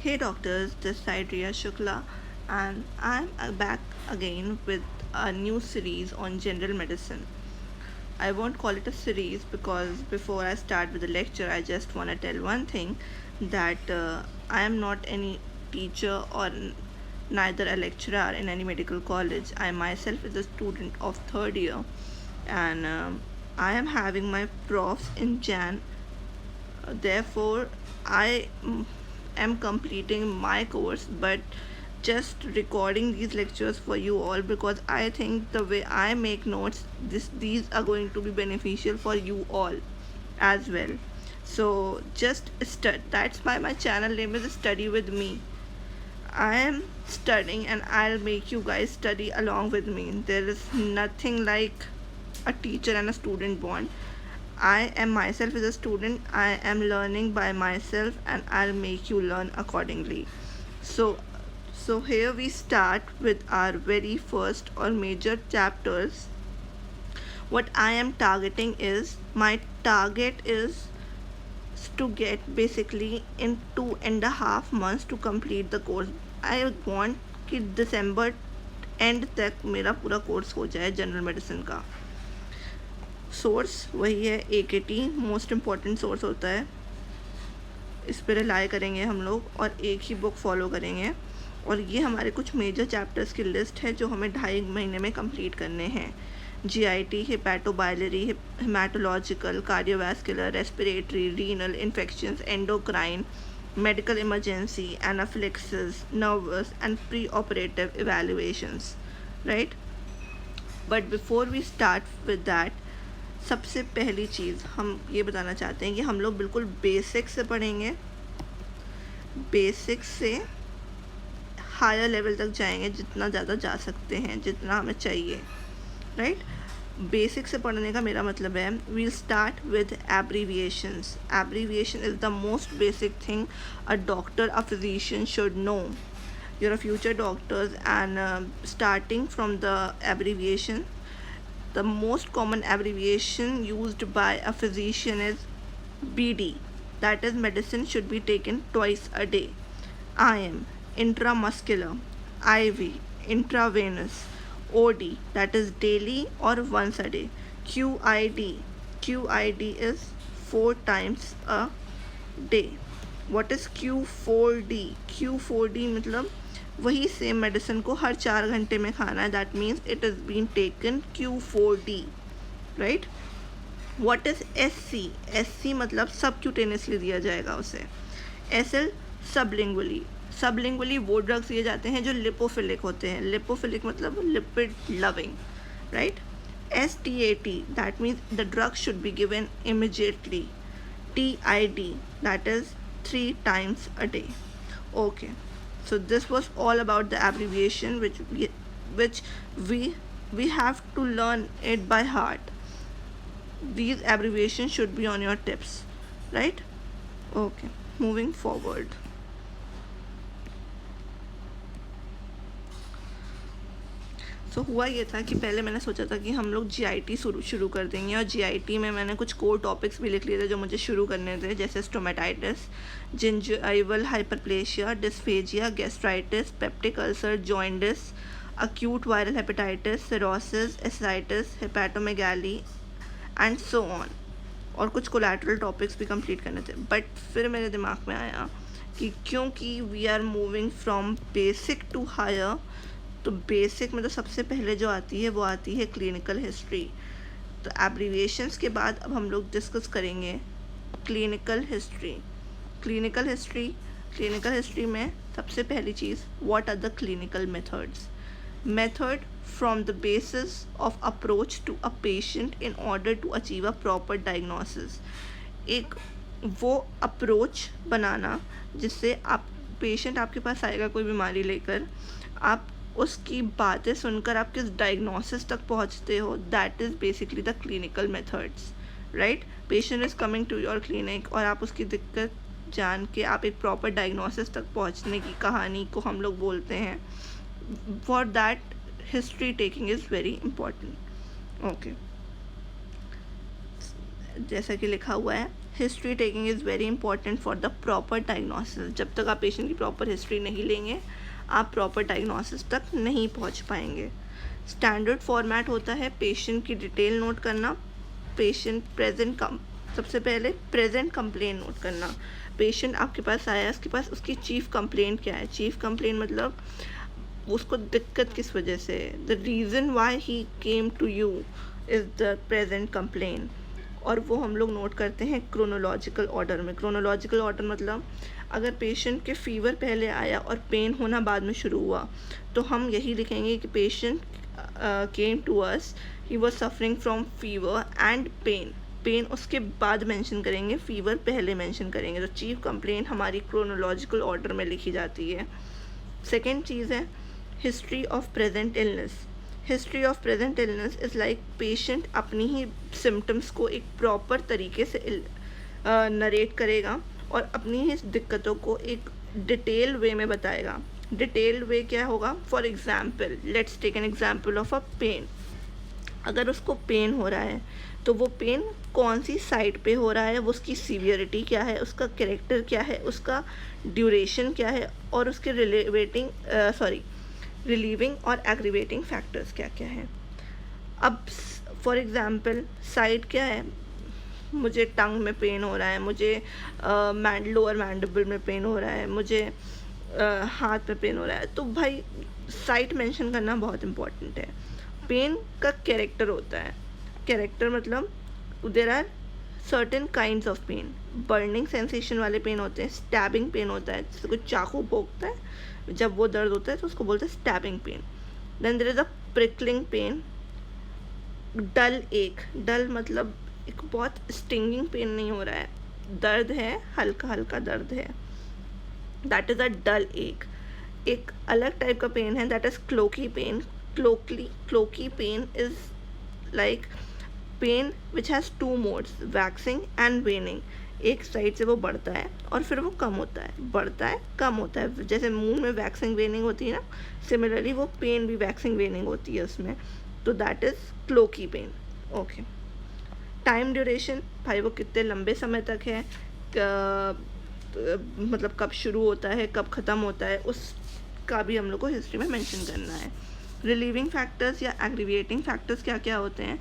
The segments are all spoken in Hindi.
Hey doctors, this side Riya Shukla, and I'm back again with a new series on general medicine. I won't call it a series because before I start with the lecture, I just want to tell one thing that I am not any teacher or neither a lecturer in any medical college. I myself is a student of third year, and I am having my profs in Jan. Therefore, I am completing my course, but just recording these lectures for you all because I think the way I make notes, these are going to be beneficial for you all as well. So just stud. That's why my channel name is Study with Me. I am studying and I'll make you guys study along with me. There is nothing like a teacher and a student bond. I am myself as a student, I am learning by myself and I'll make you learn accordingly. So here we start with our very first or major chapters. What I am targeting is my target is to get basically in 2.5 months to complete the course. I want कि दिसंबर एंड तक मेरा पूरा कोर्स हो जाए जनरल मेडिसिन का. सोर्स वही है AKT, मोस्ट इम्पॉर्टेंट सोर्स होता है. इस पर रिलाई करेंगे हम लोग और एक ही बुक फॉलो करेंगे. और ये हमारे कुछ मेजर चैप्टर्स की लिस्ट है जो हमें 2.5 महीने में कंप्लीट करने हैं. GIT, hepatobiliary, haematological, cardiovascular, respiratory, renal, infections, endocrine, medical emergency, anaphylaxis, nervous and pre-operative evaluations, right? But before we start with that, सबसे पहली चीज़ हम ये बताना चाहते हैं कि हम लोग बिल्कुल बेसिक से पढ़ेंगे, बेसिक से हायर लेवल तक जाएंगे जितना ज़्यादा जा सकते हैं, जितना हमें चाहिए, राइट? बेसिक से पढ़ने का मेरा मतलब है we'll start with abbreviations. Abbreviation is the most basic thing a doctor, a physician should know. You're a future doctors and starting from the abbreviation, the most common abbreviation used by a physician is BD, that is medicine should be taken twice a day. IM, intramuscular, IV, intravenous, OD, that is daily or once a day. QID is 4 times a day. What is Q4D? Q4D मतलब वही सेम मेडिसिन को हर 4 घंटे में खाना है. That means it is been taken Q4D, right? What is SC? SC मतलब सबक्यूटेनियसली दिया जाएगा उसे. SL, sublingually. सबलिंगुअली वो ड्रग्स दिए जाते हैं जो लिपोफिलिक होते हैं. लिपोफिलिक मतलब lipid loving, right? STAT, that means the drug should be given immediately. TID, that is 3 times a day. Okay, so this was all about the abbreviation which we have to learn it by heart. These abbreviations should be on your tips, right? Okay, moving forward. हुआ ये था कि पहले मैंने सोचा था कि हम लोग GIT शुरू कर देंगे और GIT में मैंने कुछ कोर टॉपिक्स भी लिख लिए थे जो मुझे शुरू करने थे, जैसे stomatitis, gingival hyperplasia, dysphagia, gastritis, peptic ulcer, jaundice, acute viral hepatitis, cirrhosis, ascites, hepatomegaly and so on. और कुछ कोलैटरल टॉपिक्स भी कंप्लीट करने थे. बट फिर मेरे दिमाग में आया कि क्योंकि we are moving from basic to higher, तो बेसिक में तो सबसे पहले जो आती है वो आती है क्लिनिकल हिस्ट्री. तो एब्रीविएशंस के बाद अब हम लोग डिस्कस करेंगे क्लिनिकल हिस्ट्री. क्लिनिकल हिस्ट्री में सबसे पहली चीज़, what are the clinical methods. Method from the basis of approach to a patient in order to achieve a proper diagnosis. एक वो अप्रोच बनाना जिससे आप पेशेंट आपके पास आएगा कोई बीमारी लेकर, आप उसकी बातें सुनकर आप किस डायग्नोसिस तक पहुंचते हो, that is basically the clinical methods, right? Patient is coming to your clinic और आप उसकी दिक्कत जान के आप एक प्रॉपर डायग्नोसिस तक पहुंचने की कहानी को हम लोग बोलते हैं. For that history taking is very important. Okay, जैसा कि लिखा हुआ है, history taking is very important for the proper diagnosis. जब तक आप पेशेंट की प्रॉपर हिस्ट्री नहीं लेंगे, आप प्रॉपर डायग्नोसिस तक नहीं पहुंच पाएंगे। स्टैंडर्ड फॉर्मेट होता है पेशेंट की डिटेल नोट करना, पेशेंट प्रेजेंट सबसे पहले प्रेजेंट कंप्लेंट नोट करना। पेशेंट आपके पास आया, उसके पास उसकी चीफ कंप्लेंट क्या है। चीफ कंप्लेंट मतलब उसको दिक्कत किस वजह से, the reason why he came to you is the present complaint. और वो हम लोग नोट करते हैं क्रोनोलॉजिकल ऑर्डर में। क्रोनोलॉजिकल ऑर्डर मतलब अगर पेशेंट के फीवर पहले आया और पेन होना बाद में शुरू हुआ, तो हम यही लिखेंगे कि patient came to us, he was suffering from fever and pain. Pain उसके बाद मेंशन करेंगे, फीवर पहले मेंशन करेंगे। तो चीफ कंप्लेंट हमारी क्रोनोलॉजिकल ऑर्डर में लिखी जाती है। सेकेंड चीज़ है history of present illness. History of present illness is like patient अपनी ही सिम्टम्स को एक प्रॉपर तरीके से नरेट करेगा और अपनी ही दिक्कतों को एक डिटेल वे में बताएगा। डिटेल वे क्या होगा? For example, let's take an example of a pain. अगर उसको पेन हो रहा है तो वो पेन कौन सी साइड पे हो रहा है, वो उसकी सीवियरिटी क्या है, उसका कैरेक्टर क्या है, उसका ड्यूरेशन क्या है, और उसके रिलीविंग और एग्रीवेटिंग फैक्टर्स क्या क्या हैं। अब फॉर एग्जांपल साइड क्या है, मुझे टंग में पेन हो रहा है, मुझे लोअर मैंडिबल में पेन हो रहा है, मुझे हाथ में पेन हो रहा है, तो भाई साइट मेंशन करना बहुत इम्पोर्टेंट है। पेन का कैरेक्टर होता है। कैरेक्टर मतलब there are certain kinds of pain. Burning sensation वाले पेन होते हैं, स्टैबिंग पेन होता है, जैसे कोई चाकू भोंकता है, जब वो दर्द होता है तो उसको बोलते हैं stabbing pain. Then there is a prickling pain. Dull एक, डल मतलब एक बहुत स्टिंगिंग पेन नहीं हो रहा है, दर्द है, हल्का हल्का दर्द है, दैट इज़ अ डल एक अलग टाइप का पेन है, that is colicky pain. Colicky pain is like pain which has two modes, waxing and waning. एक साइड से वो बढ़ता है और फिर वो कम होता है, बढ़ता है कम होता है। जैसे मुंह में वैक्सिंग वेनिंग होती है ना, सिमिलरली वो पेन भी वैक्सिंग वेनिंग होती है उसमें। तो that is colicky pain. Okay, time duration, भाई वो कितने लंबे समय तक है, मतलब कब शुरू होता है, कब ख़त्म होता है, उसका भी हम लोग को हिस्ट्री में मेंशन करना है। रिलीविंग फैक्टर्स या एग्रीवेटिंग फैक्टर्स क्या क्या होते हैं?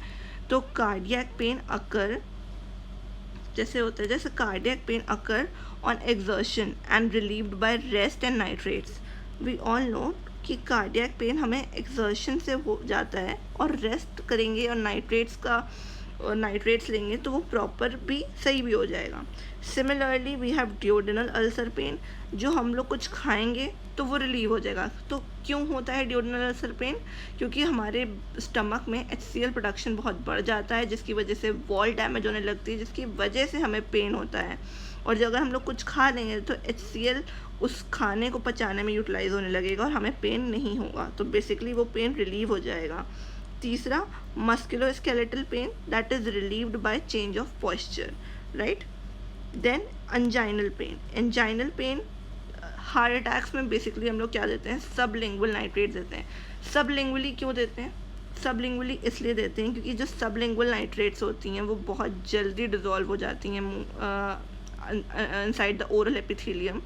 तो कार्डियक पेन अकर, जैसे होता है, जैसे cardiac pain occur on exertion and relieved by rest and nitrates. We all know कि कार्डियक पेन हमें एक्सर्शन से हो जाता है, और रेस्ट करेंगे और नाइट्रेट्स लेंगे तो वो प्रॉपर भी सही भी हो जाएगा। Similarly we have duodenal ulcer pain, जो हम लोग कुछ खाएंगे तो वो रिलीव हो जाएगा। तो क्यों होता है ड्यूडेनल अल्सर पेन? क्योंकि हमारे स्टमक में HCl प्रोडक्शन बहुत बढ़ जाता है, जिसकी वजह से वॉल डैमेज होने लगती है, जिसकी वजह से हमें पेन होता है। और जब अगर हम लोग कुछ खा लेंगे तो HCl उस खाने को पचाने में यूटिलाइज होने लगेगा और हमें पेन नहीं होगा, तो बेसिकली वो पेन रिलीव हो जाएगा। तीसरा, musculoskeletal pain, that is relieved by change of posture, right. Then anginal pain. Anginal pain heart attacks में बेसिकली हम लोग क्या देते हैं? सबलिंगुअल नाइट्रेट देते हैं। सबलिंगुअली क्यों देते हैं? सबलिंगुअली इसलिए देते हैं क्योंकि जो सबलिंगुअल नाइट्रेट्स होती हैं वो बहुत जल्दी डिज़ोल्व हो जाती हैं इनसाइड द ओरल एपिथेलियम।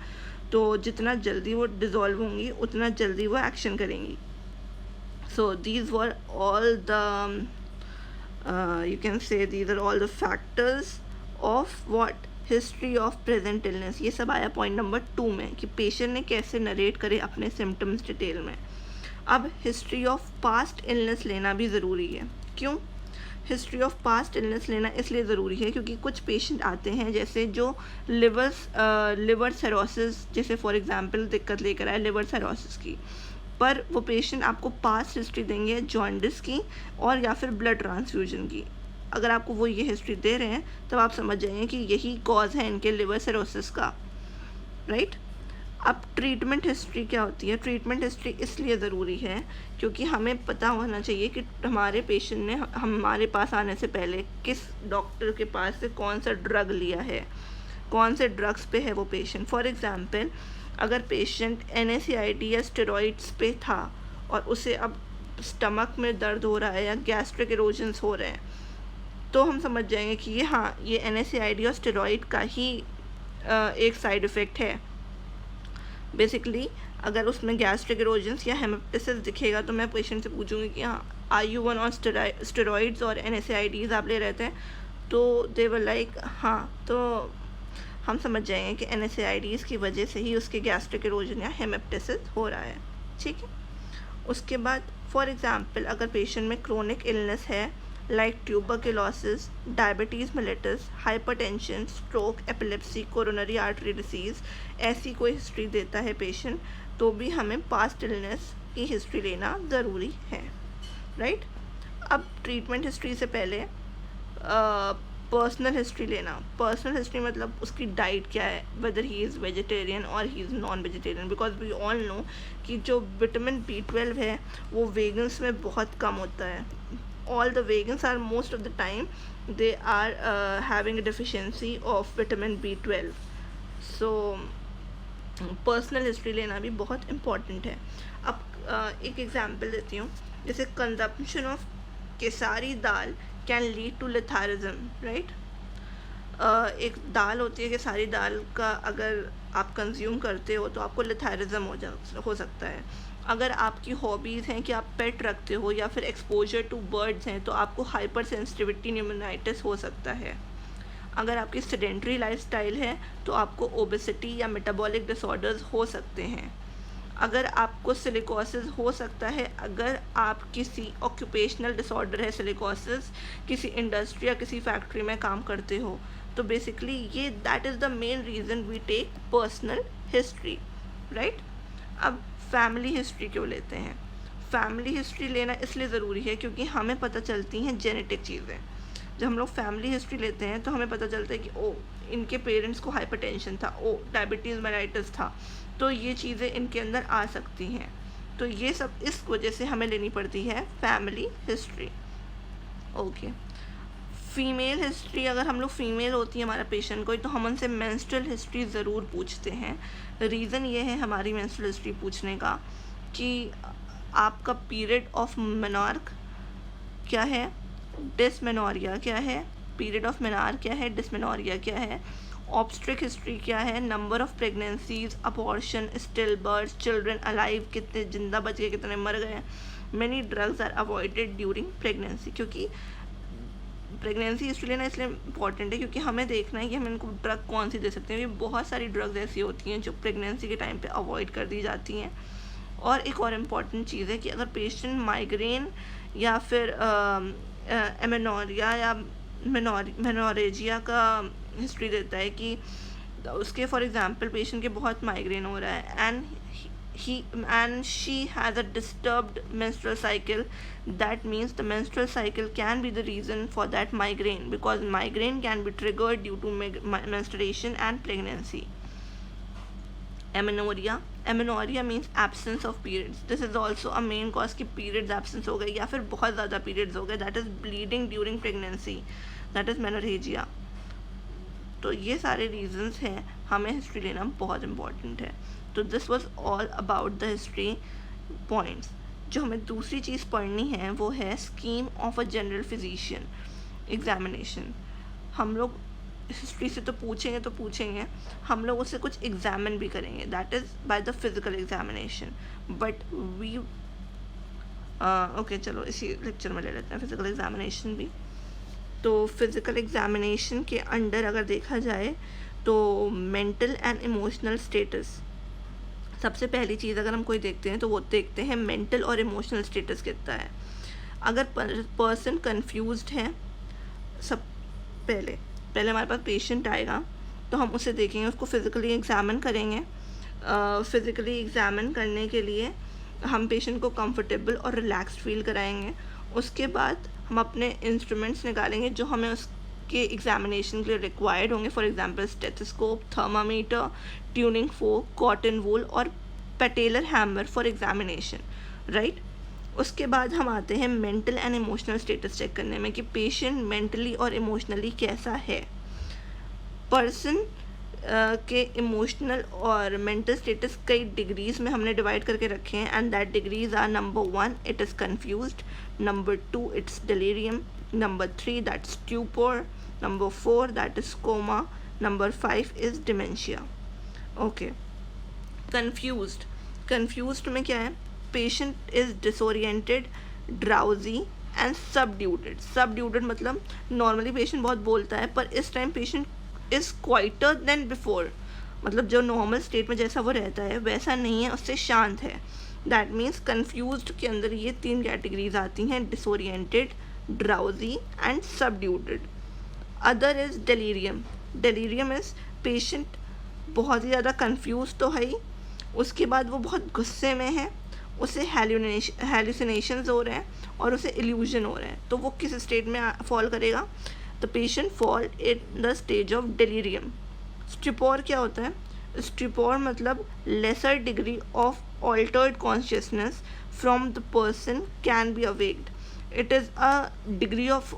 तो जितना जल्दी वो डिज़ोल्व होंगी उतना जल्दी वो एक्शन करेंगी। So these were all the you can say these are all the factors of what history of present illness। ये सब आया पॉइंट नंबर 2 में कि पेशेंट ने कैसे नरेट करे अपने सिम्टम्स डिटेल में। अब हिस्ट्री ऑफ पास्ट इलनेस लेना भी ज़रूरी है। क्यों हिस्ट्री ऑफ पास्ट इलनेस लेना इसलिए ज़रूरी है क्योंकि कुछ पेशेंट आते हैं जैसे जो लिवर सेरोसिस, जैसे फॉर एग्जांपल दिक्कत लेकर आए लिवर सेरोसिस की, पर वो पेशेंट आपको पास्ट हिस्ट्री देंगे जॉन्डिस की और या फिर ब्लड ट्रांसफ्यूजन की। अगर आपको वो ये हिस्ट्री दे रहे हैं तब आप समझ जाएंगे कि यही कॉज है इनके लिवर सिरोसिस का, राइट। अब ट्रीटमेंट हिस्ट्री क्या होती है? ट्रीटमेंट हिस्ट्री इसलिए ज़रूरी है क्योंकि हमें पता होना चाहिए कि हमारे पेशेंट ने हमारे पास आने से पहले किस डॉक्टर के पास से कौन सा ड्रग लिया है, कौन से ड्रग्स पे है वो पेशेंट। फॉर एग्ज़ाम्पल, अगर पेशेंट NSAID या स्टेरॉइड्स पे था और उसे अब स्टमक में दर्द हो रहा है या गैस्ट्रिक इरोजन्स हो रहे हैं, तो हम समझ जाएंगे कि ये हाँ ये NSAID और स्टेरॉइड का ही एक साइड इफ़ेक्ट है। बेसिकली अगर उसमें गैस्ट्रिक इरोजन्स या हेमेप्टिसिस दिखेगा तो मैं पेशेंट से पूछूंगी कि हाँ are you one on steroids और NSAIDs आप ले रहते हैं, तो दे वर लाइक हाँ, तो हम समझ जाएंगे कि NSAIDs की वजह से ही उसके गैस्ट्रिक इरोजन या हेमेप्टिसिस हो रहा है। ठीक है, उसके बाद फॉर एग्ज़ाम्पल अगर पेशेंट में क्रोनिक इलनेस है like tuberculosis, diabetes mellitus, hypertension, stroke, epilepsy, coronary artery disease, ऐसी कोई हिस्ट्री देता है पेशेंट, तो भी हमें पास्ट इलनेस की हिस्ट्री लेना ज़रूरी है, राइट। अब ट्रीटमेंट हिस्ट्री से पहले पर्सनल हिस्ट्री लेना। पर्सनल हिस्ट्री मतलब उसकी डाइट क्या है, वेदर ही इज़ वेजिटेरियन और he is non vegetarian, because we all know कि जो विटामिन B12 है वो वेगन्स में बहुत कम होता है। All the vegans are most of the time they are having a deficiency of vitamin B12। So personal history लेना भी बहुत इम्पॉर्टेंट है। अब एक एग्जांपल देती हूँ, जैसे consumption of kesari dal can lead to lathyrism, right. एक दाल होती है कि सारी दाल का अगर आप कंज्यूम करते हो तो आपको लेथारिज्म हो सकता है। अगर आपकी हॉबीज़ हैं कि आप पेट रखते हो या फिर एक्सपोजर टू बर्ड्स हैं तो आपको हाइपर सेंसिटिविटी न्यूमोनाइटिस हो सकता है। अगर आपकी सेडेंट्री लाइफस्टाइल है तो आपको ओबेसिटी या मेटाबॉलिक डिसऑर्डर्स हो सकते हैं। अगर आपको सिलिकोसिस हो सकता है, अगर आप किसी ऑक्यूपेशनल डिसऑर्डर है सिलिकोसिस, किसी इंडस्ट्री या किसी फैक्ट्री में काम करते हो, तो बेसिकली ये that is the main reason we take personal history, right. अब फैमिली हिस्ट्री क्यों लेते हैं? फैमिली हिस्ट्री लेना इसलिए ज़रूरी है क्योंकि हमें पता चलती हैं जेनेटिक चीज़ें। जब हम लोग फैमिली हिस्ट्री लेते हैं तो हमें पता चलता है कि ओ इनके पेरेंट्स को हाइपरटेंशन था, ओ डायबिटीज़ मेलाइटिस था, तो ये चीज़ें इनके अंदर आ सकती हैं। तो ये सब इस वजह से हमें लेनी पड़ती है family history. Okay, female history, अगर हम लोग फीमेल होती है हमारा पेशेंट कोई, तो हम उनसे मेंस्ट्रुअल हिस्ट्री ज़रूर पूछते हैं। रीज़न ये है हमारी मेंस्ट्रुअल हिस्ट्री पूछने का कि आपका पीरियड ऑफ मेनॉर्क क्या है, डिसमेनोरिया क्या है, पीरियड ऑफ मेनार क्या है, डिसमेनोरिया क्या है, ऑब्स्ट्रिक हिस्ट्री क्या है, number of pregnancies, abortion, stillbirth, children alive, कितने जिंदा बच गए, कितने मर गए, many drugs are avoided during pregnancy. क्योंकि प्रेगनेंसी हिस्ट्री लेना इसलिए इंपॉर्टेंट है क्योंकि हमें देखना है कि हम इनको ड्रग कौन सी दे सकते हैं। ये बहुत सारी ड्रग्स ऐसी होती हैं जो प्रेगनेंसी के टाइम पे अवॉइड कर दी जाती हैं। और एक और इम्पॉर्टेंट चीज़ है कि अगर पेशेंट माइग्रेन या फिर एमेनोरिया या मेनोरेजिया का हिस्ट्री देता है कि उसके फॉर एग्जांपल पेशेंट के बहुत माइग्रेन हो रहा है and she has a disturbed menstrual cycle, that means the menstrual cycle can be the reason for that migraine, because migraine can be triggered due to menstruation and pregnancy. Amenorrhea means absence of periods. This is also a main cause कि periods absence हो गए या फिर बहुत ज़्यादा periods हो गए, that is bleeding during pregnancy, that is menorrhagia. तो ये सारे reasons हैं, हमें history लेना बहुत important है। तो this was all about the history points. जो हमें दूसरी चीज़ पढ़नी है वो है scheme of a general physician examination. हम लोग हिस्ट्री से तो पूछेंगे, हम लोग उससे कुछ एग्जामिन भी करेंगे, that is by the physical examination. But we okay चलो इसी लेक्चर में ले लेते हैं फिज़िकल एग्जामिनेशन भी। तो फिज़िकल एग्जामिनेशन के अंडर अगर देखा जाए तो मेंटल एंड इमोशनल स्टेटस, सबसे पहली चीज़ अगर हम कोई देखते हैं तो वो देखते हैं मेंटल और इमोशनल स्टेटस कितना है। अगर पर्सन कंफ्यूज्ड है, सब पहले हमारे पास पेशेंट आएगा तो हम उसे देखेंगे, उसको फिज़िकली एग्ज़ामिन करेंगे। फिज़िकली एग्ज़ामिन करने के लिए हम पेशेंट को कंफर्टेबल और रिलैक्स्ड फील कराएंगे। उसके बाद हम अपने इंस्ट्रूमेंट्स निकालेंगे जो हमें उसके एग्ज़ामिनेशन के लिए रिक्वायर्ड होंगे, for example stethoscope, thermometer, tuning fork, cotton wool और patellar hammer for examination, right. उसके बाद हम आते हैं mental and emotional status check करने में कि पेशेंट मेंटली और इमोशनली कैसा है। पर्सन के इमोशनल और मेंटल स्टेटस कई डिग्रीज में हमने डिवाइड करके रखे हैं, and that degrees are: number 1 it is confused, number 2 it's delirium, Number 3, that's stupor. Number 4, that is coma. Number 5 is dementia. Okay. Confused में क्या है? Patient is disoriented, drowsy and subdued मतलब नॉर्मली पेशेंट बहुत बोलता है, पर इस time patient is quieter than before, मतलब जो नॉर्मल स्टेट में जैसा वो रहता है वैसा नहीं है, उससे शांत है. दैट मीन्स कन्फ्यूज्ड के अंदर ये 3 कैटेगरीज आती हैं, disoriented, drowsy and subdued. Other is delirium is patient बहुत ही ज़्यादा कन्फ्यूज तो है ही, उसके बाद वो बहुत गुस्से में है, उसे हेलुसिनेशंस हो रहे हैं और उसे इल्यूजन हो रहे हैं. तो वो किस स्टेट में फॉल करेगा? The patient fall in the stage of delirium. Stupor क्या होता है? स्टुपोर मतलब lesser degree of altered consciousness from the person can be awaked. It is a degree of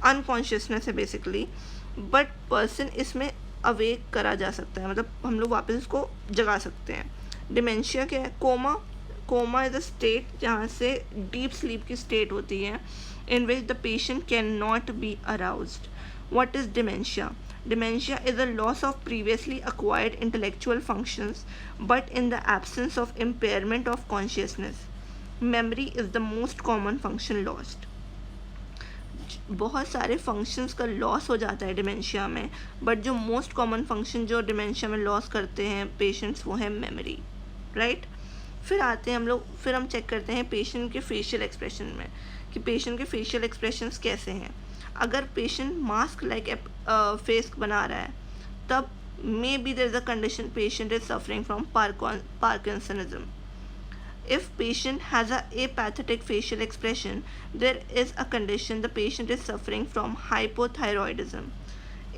unconsciousness है बेसिकली, बट पर्सन इसमें अवेक करा जा सकता है, मतलब हम लोग वापस इसको जगा सकते हैं. डिमेंशिया क्या है? कोमा इज़ अ स्टेट जहाँ से डीप स्लीप की स्टेट होती है, in which the patient can not be aroused. What is dementia? Dementia is a loss of previously acquired intellectual functions, but in the absence of impairment of consciousness. Memory is the most common function lost. बहुत सारे फंक्शंस का लॉस हो जाता है डिमेंशिया में, बट जो मोस्ट कॉमन फंक्शन जो डिमेंशिया में लॉस करते हैं पेशेंट्स वो है मेमोरी, राइट. फिर आते हैं फिर हम चेक करते हैं पेशेंट के फेशियल एक्सप्रेशन में कि पेशेंट के फेशियल एक्सप्रेशंस कैसे हैं. अगर पेशेंट मास्क लाइक फेस बना रहा है, तब maybe there is a condition patient is suffering from parkinsonism. If patient has a apathetic facial expression, there is a condition the patient is suffering from hypothyroidism.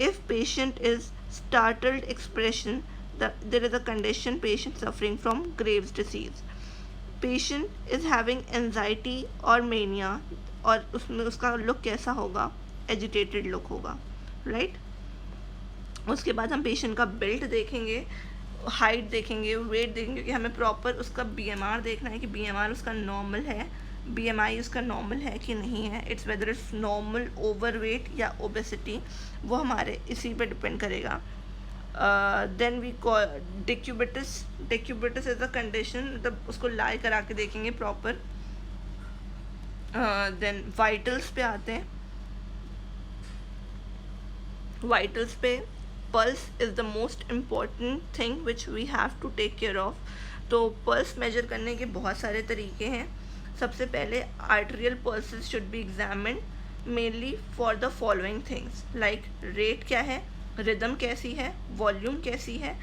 If patient is startled expression, there is a condition patient suffering from Graves' disease. Patient is having anxiety or mania, और उसमें उसका लुक कैसा होगा? एजिटेटेड लुक होगा, राइट. उसके बाद हम पेशेंट का बिल्ड देखेंगे, हाइट देखेंगे, वेट देखेंगे, कि हमें प्रॉपर उसका BMR देखना है कि BMR उसका नॉर्मल है, BMI उसका नॉर्मल है कि नहीं है. It's whether it's normal, overweight या ओबेसिटी, वो हमारे इसी पे डिपेंड करेगा. Then we call decubitus is a condition, मतलब उसको लाई करा के देखेंगे प्रॉपर. देन वाइटल्स पे आते हैं. वाइटल्स पे pulse is the most important thing which we have to take care of. तो पल्स मेजर करने के बहुत सारे तरीके हैं. सबसे पहले arterial pulses should be examined mainly for the following things, like rate क्या है, रिदम कैसी है, वॉल्यूम कैसी है,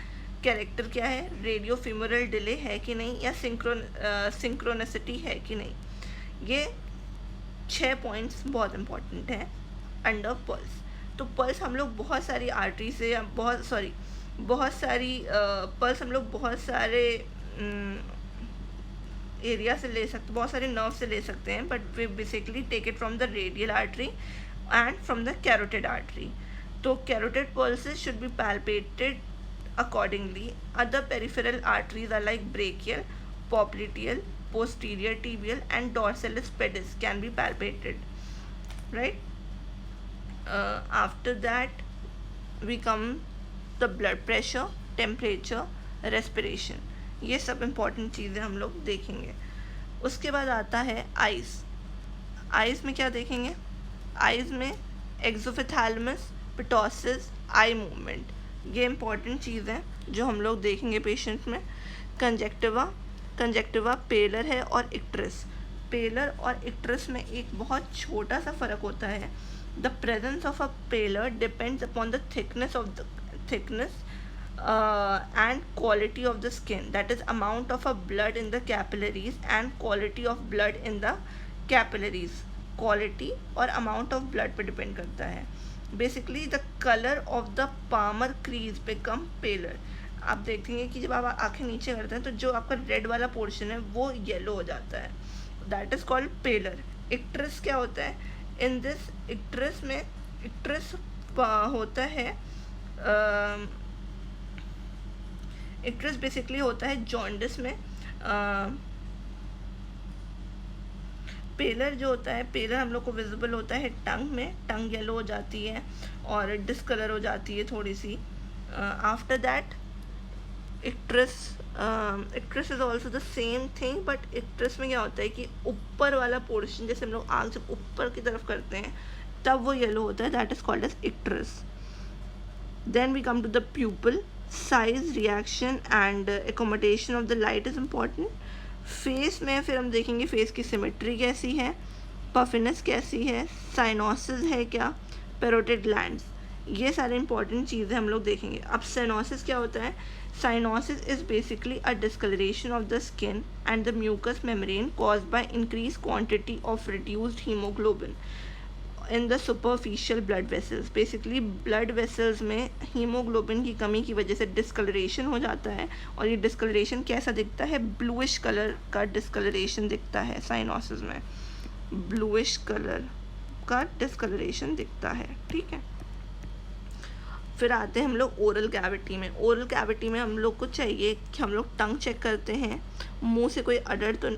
कैरेक्टर क्या है, रेडियो फीमोरल डिले है कि नहीं, या सिंक्रोनिसिटी है कि नहीं. ये 6 पॉइंट्स बहुत इंपॉर्टेंट हैं अंडर पल्स. तो पल्स हम लोग बहुत सारी आर्टरी से या बहुत सारी पल्स हम लोग बहुत सारे एरिया से ले सकते, बहुत सारे नर्व से ले सकते हैं, but we basically take it from the radial artery and from the carotid artery. तो carotid pulses should be palpated accordingly. Other peripheral arteries are like brachial, popliteal, posterior tibial and dorsalis pedis can be palpated, right. After that we come the blood pressure, temperature, respiration. ये सब important चीज़ें हम लोग देखेंगे. उसके बाद आता है आइज़ में क्या देखेंगे? आइज़ में एक्सोफिथैलमस, पिटोसिस, आई मूवमेंट, ये इंपॉर्टेंट चीज़ है जो हम लोग देखेंगे पेशेंट में. कंजक्टिवा पेलर है और इक्ट्रस. पेलर और इक्ट्रस में एक बहुत छोटा सा फ़र्क होता है. The presence of a pallor depends upon the thickness and quality of the skin, that is amount of a blood in the capillaries and quality of blood in the capillaries. Quality और अमाउंट ऑफ ब्लड पे डिपेंड करता है. Basically the colour of the palmar crease become paler. आप देखेंगे कि जब आप आंखें नीचे करते हैं तो जो आपका रेड वाला पोर्शन है वो येलो हो जाता है, दैट इज़ कॉल्ड पेलर. इक्ट्रस क्या होता है? इन दिस इक्ट्रस में इक्ट्रस होता है, इक्ट्रस बेसिकली होता है जॉन्डिस में. पेलर जो होता है, पेलर हम लोग को विजिबल होता है टंग में, टंग येलो हो जाती है और डिस्कलर हो जाती है थोड़ी सी. After that icterus. Icterus is also the same thing, but icterus में क्या होता है कि ऊपर वाला पोर्शन, जैसे हम लोग आँख जब ऊपर की तरफ करते हैं तब वो येलो होता है, that is called as icterus. Then we come to the pupil. Size, reaction and accommodation of the light is important. Face में फिर हम देखेंगे फेस की सिमेट्री कैसी है, पफिनेस कैसी है, साइनोसिस है क्या, पैरोटिड ग्लैंड्स, ये सारे इंपॉर्टेंट चीज़ें हम लोग देखेंगे. अब साइनोसिस क्या होता है? Cyanosis is basically a discoloration of the skin and the mucous membrane caused by increase quantity of reduced haemoglobin in the superficial blood vessels. Basically blood vessels में हीमोग्लोबिन की कमी की वजह से डिस्कलरेशन हो जाता है, और ये डिस्कलरेशन कैसा दिखता है? ब्लूइश कलर का डिस्कलरेशन दिखता है साइनोसिस में, ब्लूइश कलर का डिस्कलरेशन दिखता है. ठीक है, फिर आते हैं हम लोग ओरल कैविटी में. ओरल कैविटी में हम लोग को चाहिए कि हम लोग टंग चेक करते हैं, मुंह से कोई अडर तो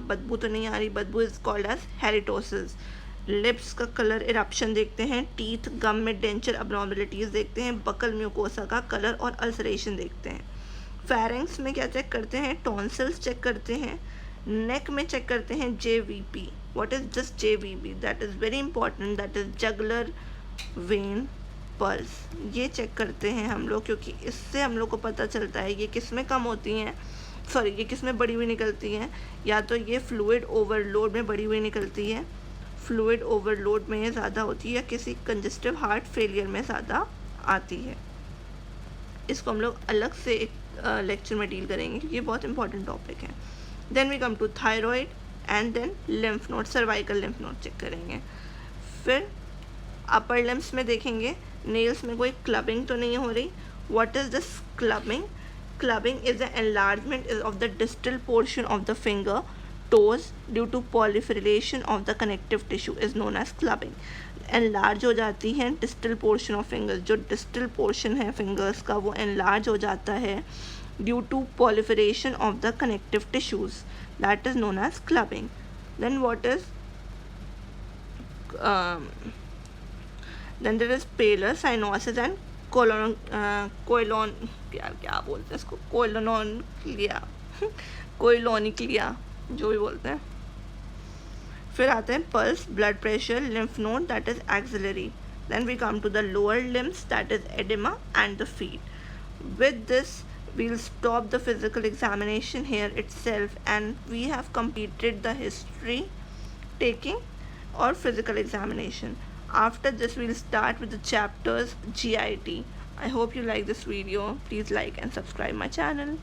बदबू तो नहीं आ रही, बदबू इज कॉल्ड एज हेरिटोसिस. लिप्स का कलर इरप्शन देखते हैं, टीथ गम में डेंचर अबनॉर्मलिटीज़ देखते हैं, बकल म्यूकोसा का कलर और अल्सरेशन देखते हैं. फेरेंक्स में क्या चेक करते हैं? टॉन्सिल्स चेक करते हैं. नेक में चेक करते हैं JVP. What is this JVP? That is very important, that is jugular vein pulse. ये चेक करते हैं हम लोग, क्योंकि इससे हम लोग को पता चलता है ये किस में कम होती हैं, सॉरी ये किस में बड़ी हुई निकलती हैं. या तो ये फ्लूइड ओवरलोड में बड़ी हुई निकलती है, फ्लूइड ओवरलोड में ज़्यादा होती है, या किसी कंजेस्टिव हार्ट फेलियर में ज़्यादा आती है. इसको हम लोग अलग से एक लेक्चर में डील करेंगे क्योंकि ये बहुत इंपॉर्टेंट टॉपिक है. Then we come to thyroid and then lymph node, cervical lymph node check करेंगे. फिर अपर लिम्स में देखेंगे नेल्स में कोई क्लबिंग तो नहीं हो रही. What is this clubbing? Clubbing is the enlargement of the distal portion of the finger toes due to proliferation of the connective tissue is known as clubbing. enlarge हो जाती है distal portion of fingers, जो distal portion है fingers का वो enlarge हो जाता है due to proliferation of the connective tissues, that is known as clubbing. Then what is then there is pallor, cyanosis and कोइलोन क्या बोलते हैं इसको, कोइलोनिक्लिया जो भी बोलते हैं. फिर आते हैं pulse, blood pressure, lymph node that is axillary. Then we come to the lower limbs that is oedema and the feet. With this we'll stop the physical examination here itself, and we have completed the history taking or physical examination. After this we'll start with the chapters GIT. I hope you like this video. Please like and subscribe my channel.